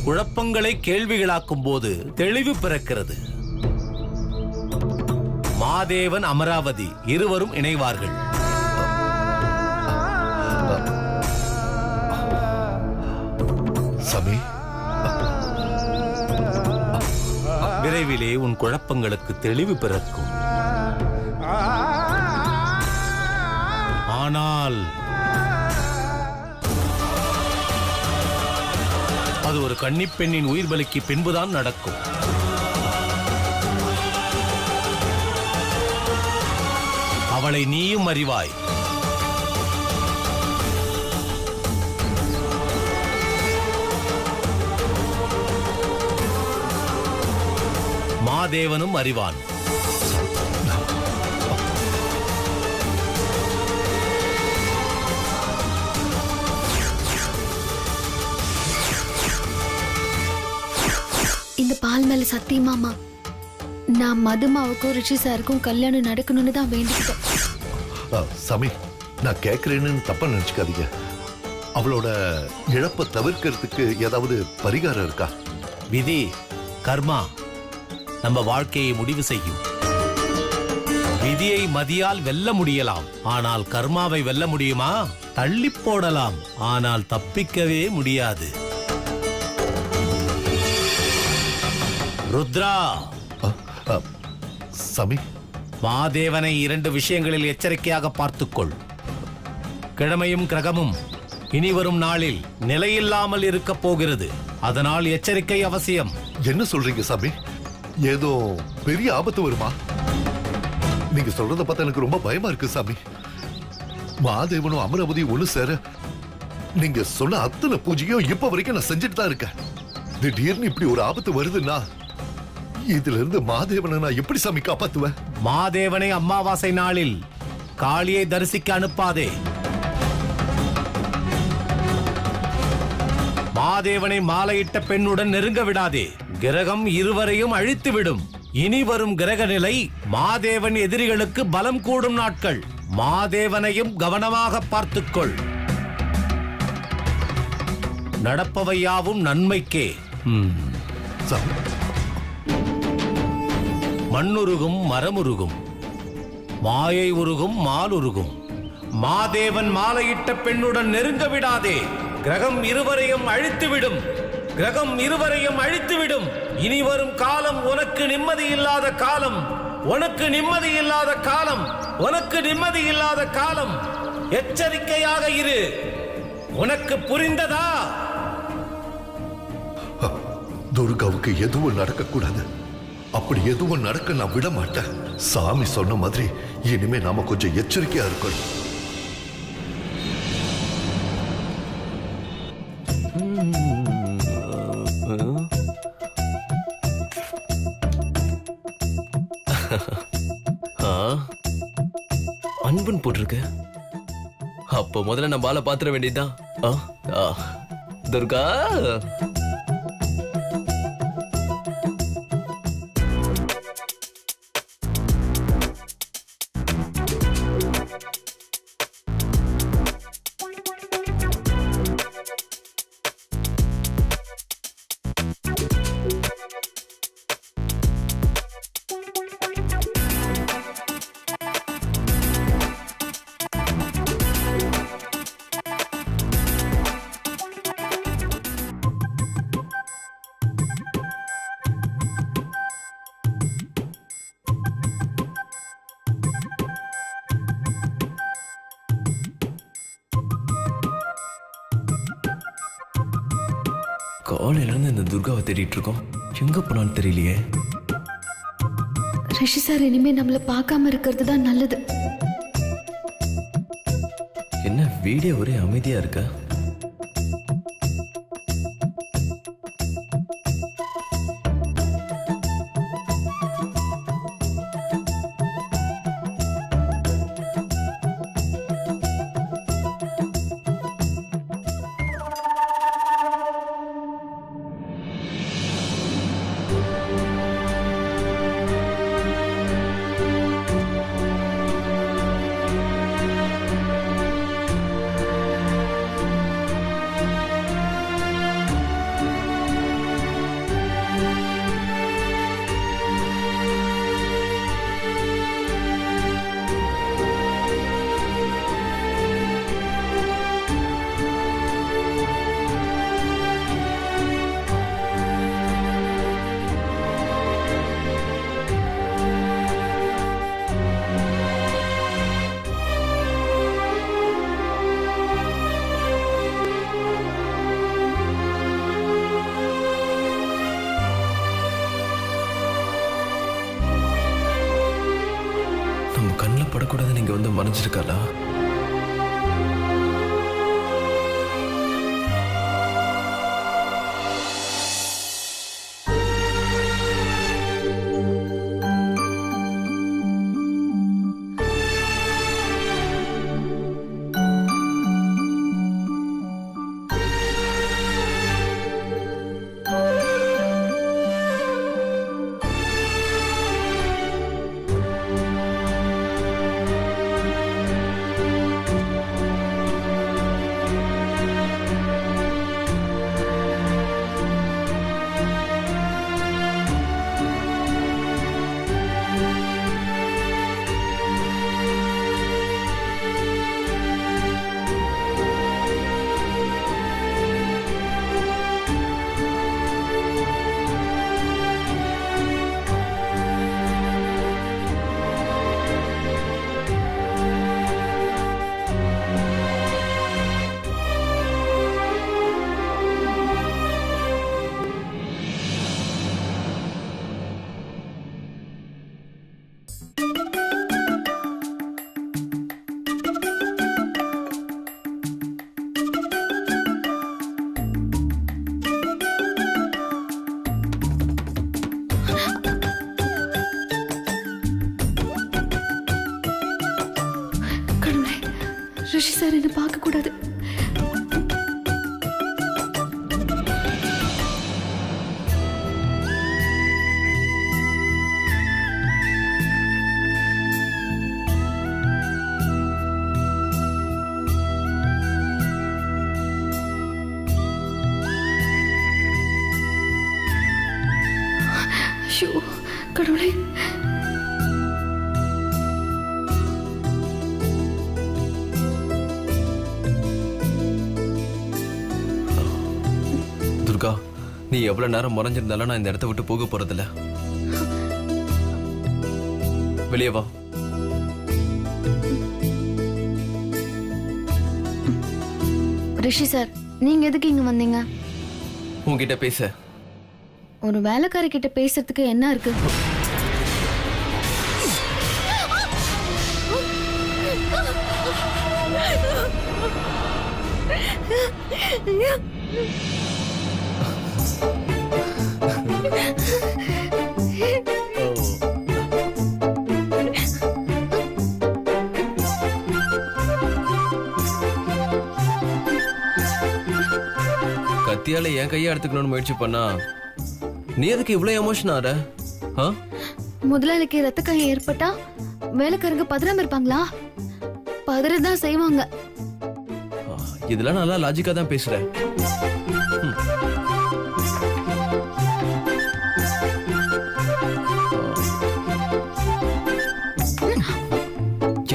குழப்பங்களை கேள்விகளாக்கும் போது தெளிவு பிறக்கிறது. மாதேவன், அமராவதி இருவரும் இணைவார்கள். சாமி, விரைவிலே உன் குழப்பங்களுக்கு தெளிவு பிறக்கும். ஆனால் அது ஒரு கன்னிப்பெண்ணின் உயிர் பலிக்கு பின்புதான் நடக்கும். அவளை நீயும் அறிவாய். மாதேவனும் அறிவான். இந்த பால் மேல சத்தியமாமா, நான் மதுமாவுக்கும் ரிஷி சாருக்கும் கல்யாணம் நடக்கணும்னு தான் வேண்டிக்கிட்டேன். சாமி, நான் கேட்கிறேன்னு தப்பா நினைச்சுக்காதீங்க. அவளோட இழப்பை தவிர்க்கிறதுக்கு ஏதாவது பரிகாரம் இருக்கா? விதி, கர்மா நம்ம வாழ்க்கையை முடிவு செய்யும். விதியை மதியால் வெல்ல முடியலாம், ஆனால் கர்மாவை வெல்ல முடியுமா? தள்ளி போடலாம், ஆனால் தப்பிக்கவே முடியாது. ருத்ரா, சாமி, மாதேவனை 2 விஷயங்களில் எச்சரிக்கையாக பார்த்துக்கொள். கிழமையும் கிரகமும் இனி வரும் நாளில் நிலையில்லாமல் இருக்க போகிறது. அதனால் எச்சரிக்கை அவசியம். என்ன சொல்றீங்க சாமி? ஏதோ பெரிய ஆபத்து வருமா? நீங்க சொல்றத பார்த்தா எனக்கு ரொம்ப பயமா இருக்கு சாமி. மாதேவனும் அமராவதி ஒண்ணு சேர நீங்க சொன்ன அத்தனை பூஜையும் இப்ப வரைக்கும் நான் செஞ்சுட்டு தான் இருக்கேன். திடீர்னு இப்படி ஒரு ஆபத்து வருதுன்னா இதுல இருந்து மாதேவனை நான் எப்படி சாமி காப்பாத்துவேன்? மாதேவனை அமாவாசை நாளில் காளியை தரிசிக்க அனுப்பாதே. மாதேவனை மாலையிட்ட பெண்ணுடன் நெருங்க விடாதே. கிரகம் இருவரையும் அழித்து விடும். இனி வரும் கிரக நிலை மாதேவன் எதிரிகளுக்கு பலம் கூடும் நாட்கள். மாதேவனையும் கவனமாக பார்த்துக்கொள். நடப்பவை யாவும் நன்மைக்கே. சாமி, மண்ணுருகும் மரமுருகும், மாயை உருகும் மாலுருகும். மாதேவன் மாலையிட்ட பெண்ணுடன் நெருங்க விடாதே. கிரகம் இருவரையும் அழித்துவிடும். கிரகம் இருவரையும் அழித்துவிடும். இனி வரும் காலம் உனக்கு நிம்மதி இல்லாத காலம். உனக்கு நிம்மதி இல்லாத காலம். உனக்கு நிம்மதி இல்லாத காலம். எச்சரிக்கையாக இரு. உனக்கு புரிந்ததா? துர்காவுக்கு எதுவும் நடக்கக்கூடாது. அப்படி எதுவும் நடக்க நான் விட மாட்டேன். சாமி சொன்ன மாதிரி இனிமே நாம கொஞ்சம் எச்சரிக்கையா இருக்கணும். அன்பன் போட்டிருக்கு. அப்போ முதல்ல நம்ம பால பாத்திர வேண்டியதுதான். துர்கா, காலையில இருந்து இந்த துர்காவை தேடிட்டு இருக்கோம். எங்க போனான்னு தெரியலையே. ரிஷி சார் இனிமே நம்மள பார்க்காம இருக்கிறது தான் நல்லது. என்ன வீடியோ ஒரே அமைதியா இருக்கா? மறைஞ்சிருக்காளா? ரிஷி சார் என்ன பார்க்க கூடாது. ஐயோ கடவுளே. துர்கா, நீ எவ்வளவு நேரம் மறைஞ்சிருந்தாலும் நான் இந்த இடத்த விட்டு போக போறதில்ல. வெளியே வா. ரிஷி சார், நீங்க எதுக்கு இங்க வந்தீங்க? உன்கிட்ட பேச. ஒரு வேலைக்காரி கிட்ட பேசுறதுக்கு என்ன இருக்கு? கத்தியால என் கையை எடுத்துக்கணும்னு முயற்சி பண்ணா நீ எதுக்கு இவ்வளவு எமோஷன் ஆற? முதலாளிக்கு ரத்த காயம் ஏற்பட்டா வேலைக்காரங்க பதறாம இருப்பாங்களா? பதறதான் செய்வாங்க. இதெல்லாம் நல்லா லாஜிக்கா தான் பேசுற.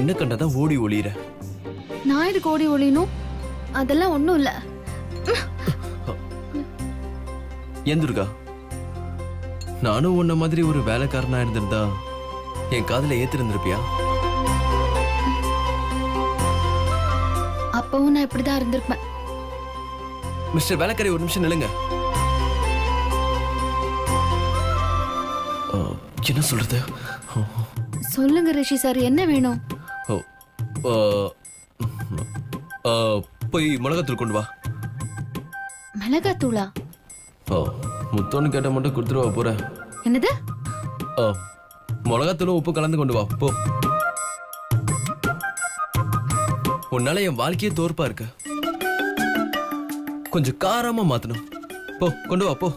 என்ன கண்டதான் ஓடி ஒளியிற? நான் எதுக்கு ஓடி ஒளியணும்? அதெல்லாம் ஒண்ணும் இல்ல. ஏன் துர்கா, நானும் உன்ன மாதிரி ஒரு வேலைக்காரனா இருந்திருந்தா என் காதுல ஏத்திருந்திருப்பியா? அப்பவும் நான் இப்படிதான் இருந்திருப்பேன். மிஸ்டர் வேலைக்காரி, ஒரு நிமிஷம் நில்லுங்க. என்ன சொல்றது? சொல்லுங்க ரிஷி சார், என்ன வேணும்? போய் மிளகாத்தூள் கொண்டு வா. மிளகாத்தூளா? முத்தோன்னு கேட்ட மட்டும் கொடுத்துருவா போற. என்னது? மிளகாத்தூளும் உப்பு கலந்து கொண்டு வா போ. உன்னால என் வாழ்க்கையே தோற்பா இருக்கு. கொஞ்சம் காரமா மாத்தணும். போ கொண்டு வா போ.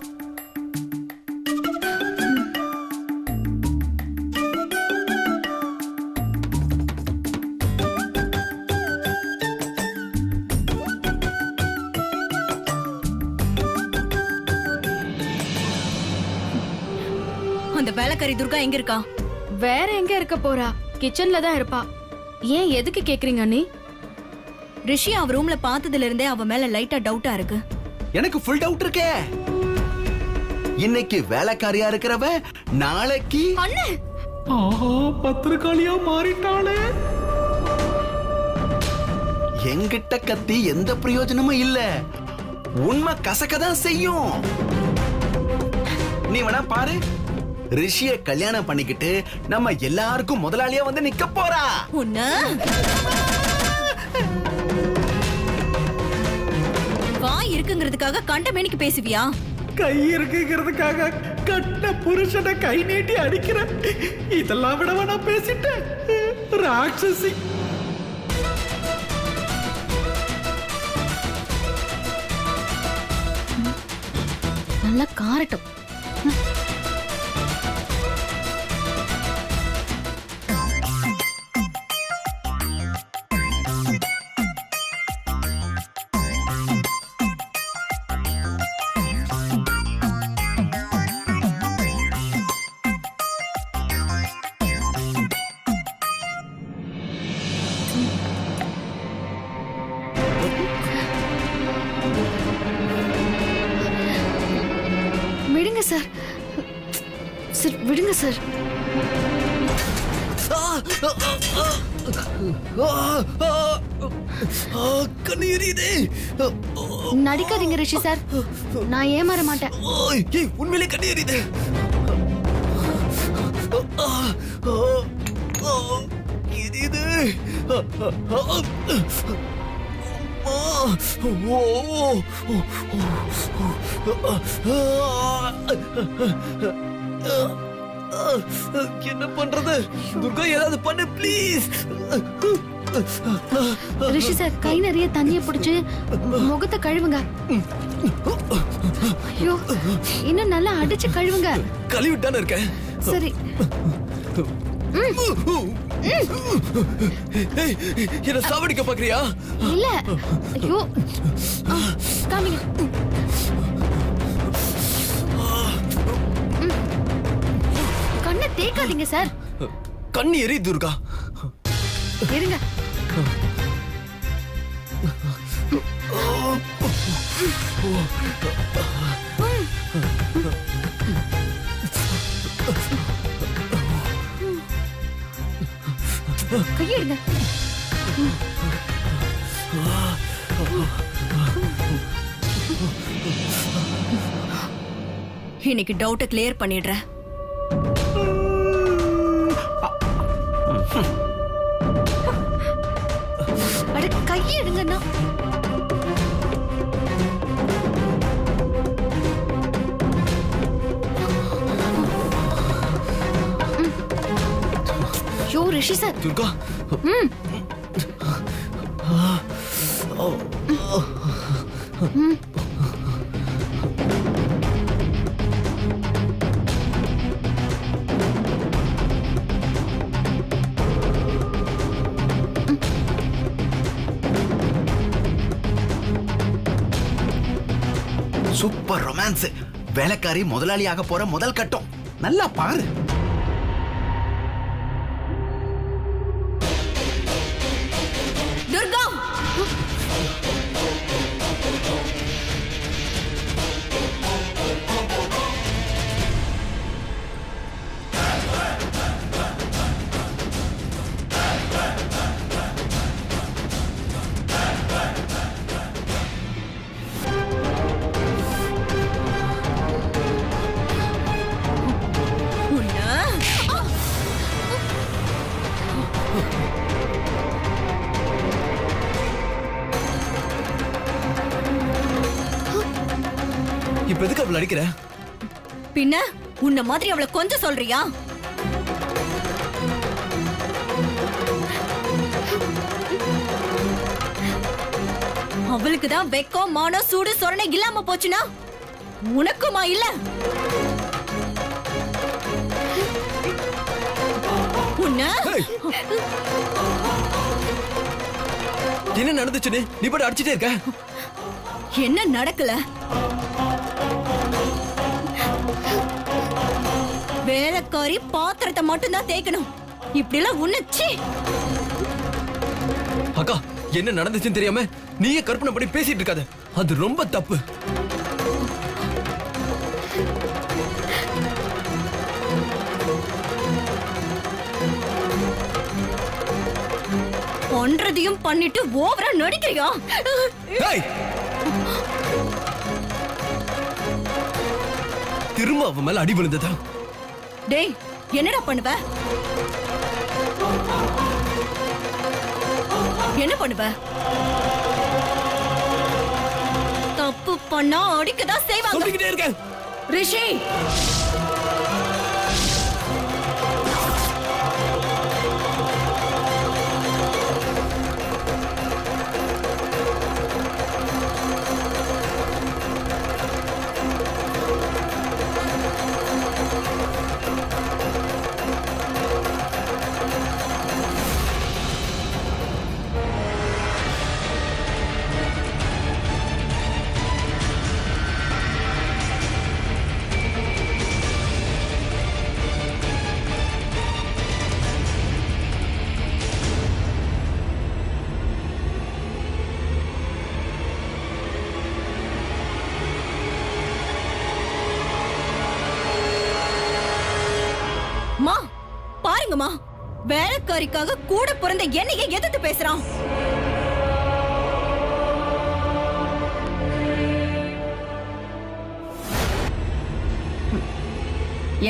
அந்த வேலைக்காரி துர்கா எங்க இருக்கா? வேற எங்க இருக்க போறா? கிச்சன்ல தான் இருப்பா. ஏன் எதுக்கு கேக்குறீங்க நீ? ரிஷி அவ ரூம்ல பார்த்ததுல இருந்தே அவ மேல லைட்டா டவுட்டா இருக்கு. எனக்கு ஃபுல் டவுட் இருக்கே. இன்னைக்கு வேலைக்காரியா இருக்கிறவ நாளைக்கு அண்ணே பத்திரக்காளியா மாறிட்டாளே. என்கிட்ட கத்தி எந்த பிரயோஜனமும் இல்ல. உண்மை கசக்கதான் செய்யும். நீ வேணா பாரு, ரிஷிய கல்யாணம் பண்ணிக்கிட்டு நம்ம எல்லாருக்கும் முதலாளியா வந்து நிக்க போறா. உன்ன வாய் இருக்குங்கிறதுக்காக கண்டமேனிக்கு பேசுவியா? கை இருக்குங்கிறதுக்காக கட்ட புருஷனை கை நீட்டி அடிக்கிற இதெல்லாம் விடவா நான் பேசிட்டேன் ராட்சசி. நல்லா காரட்டும். விடுங்க சார். சார் விடுங்க சார். கண்ணீரிதே. நடிக்காதீங்க ரிஷி சார், நான் ஏமாற மாட்டேன். உண்மையிலே கண்ணீரிதே. என்ன பண்றது? துர்கா ஏதாவது பண்ணு ப்ளீஸ். ரிஷி சார் கை நிறைய தண்ணிய பிடிச்சு முகத்தை கழுவுங்க. ஐயோ, இன்னும் நல்லா அடிச்சு கழுவுங்க. கழுவிட்டானே இருக்கேன். சரி. என்ன சாவடிக்க பாக்குறியா? இல்ல. ஐயோ, காமிங்க. கண்ணை தேய்க்காதீங்க சார். கண்ணு எரி துர்கா. இருங்க. கையெடுங்க. இன்னைக்கு டவுட்டை கிளியர் பண்ணிடுறேன். அட கையெடுங்கண்ணா. யோ Rishi sir. Durga. Super romance. வேலைக்காரி முதலாளியாக போற முதல் கட்டம். நல்லா பாரு. துர்கா, இப்ப எதுக்கு அவளை அடிக்கிற? பின்ன உன்ன மாதிரி அவளை கொஞ்சம் சொல்றியா? அவளுக்கு தான் வெக்கம் மானம் சூடு சொரணை இல்லாம போச்சுனா உனக்குமா இல்ல? உன்ன என்ன நடந்துச்சுன்னு நீ பாட்டு அடிச்சிட்டே இருக்க. என்ன நடக்கல? வேலைக்காரி பாத்திரத்தை மட்டும் தான் தேய்க்கணும். இப்படி எல்லாம் உன்னச்சி. அக்கா, என்ன நடந்துச்சுன்னு தெரியாம நீயே கற்பனை பண்ணி பேசிட்டு இருக்காத. அது ரொம்ப தப்பு. பண்றதையும் பண்ணிட்டு ஓவரா நடிக்கிறியா? திரும்ப அவன் மேல அடி விழுந்ததா? டேய் என்னடா பண்ணுவ? என்ன பண்ணுவ? தப்பு பண்ணா அடிக்கதான் செய்வாங்க. சொல்லிக்கிட்டே இருக்க. ரிஷி மா பாருங்கம்மா, வேலைக்காரிக்காக கூட பிறந்த என்னையே எதிர்த்து பேசுறான்.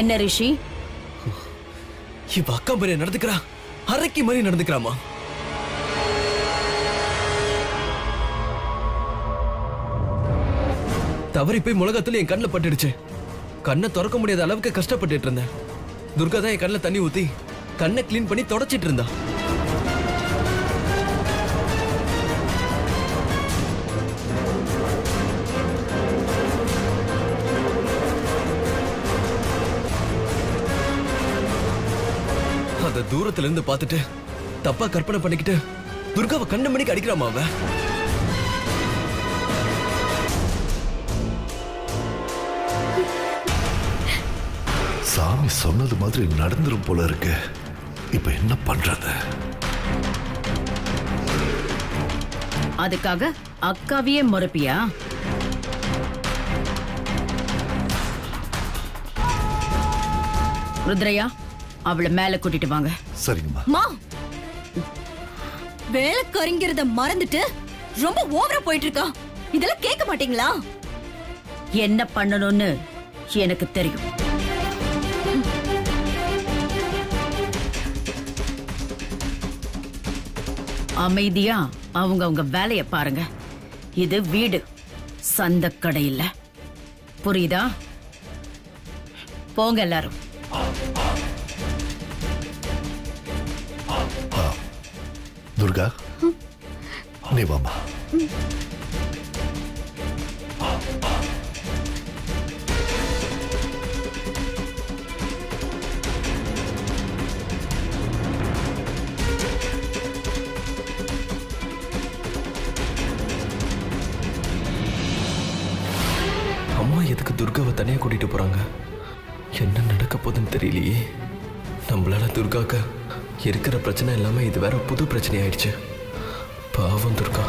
என்ன ரிஷி, இவ அக்கா மாதிரி நடந்துக்கிறா, அரைக்கி மாதிரி நடந்துக்கிறாமா. தவறி போய் மிளகாத்துல என் கண்ணில் பட்டுடுச்சு. கண்ணை திறக்க முடியாத அளவுக்கு கஷ்டப்பட்டுட்டு இருந்தேன். துர்கா தான் என் கண்ணில் தண்ணி ஊத்தி கண்ணை கிளீன் பண்ணி தொடச்சிட்டு இருந்தா. அத தூரத்துல இருந்து பார்த்துட்டு தப்பா கற்பனை பண்ணிக்கிட்டு துர்காவை கண்ணு மணிக்கு அடிக்கிறாமா அவ. சாமி சொன்னது மாதிரி நடந்துரும் போல இருக்கு. இப்ப என்ன பண்றது? அதுக்காக அக்காவையே மறுப்பியா? ருத்ரையா, அவளை மேல கூட்டிட்டு வாங்க. சரிங்கம்மா. மா வேலைக்காரிங்கிறத மறந்துட்டு ரொம்ப ஓவரா போயிட்டு இருக்கா. இதெல்லாம் கேட்க மாட்டீங்களா? என்ன பண்ணணும்னு எனக்கு தெரியும். அமைதியா அவங்க வேலைய பாருங்க. இது வீடு, சந்த கடை இல்ல. புரியுதா? போங்க எல்லாரும். துர்கா, நீ வாமா. அம்மா எதுக்கு துர்காவை தனியா கூட்டிட்டு போறாங்க? என்ன நடக்க போகுதுன்னு தெரியலையே. நம்மளால துர்காக்கு இருக்கிற பிரச்சனை இல்லாம இது வேற புது பிரச்சனை ஆயிடுச்சு. பாவம் துர்கா.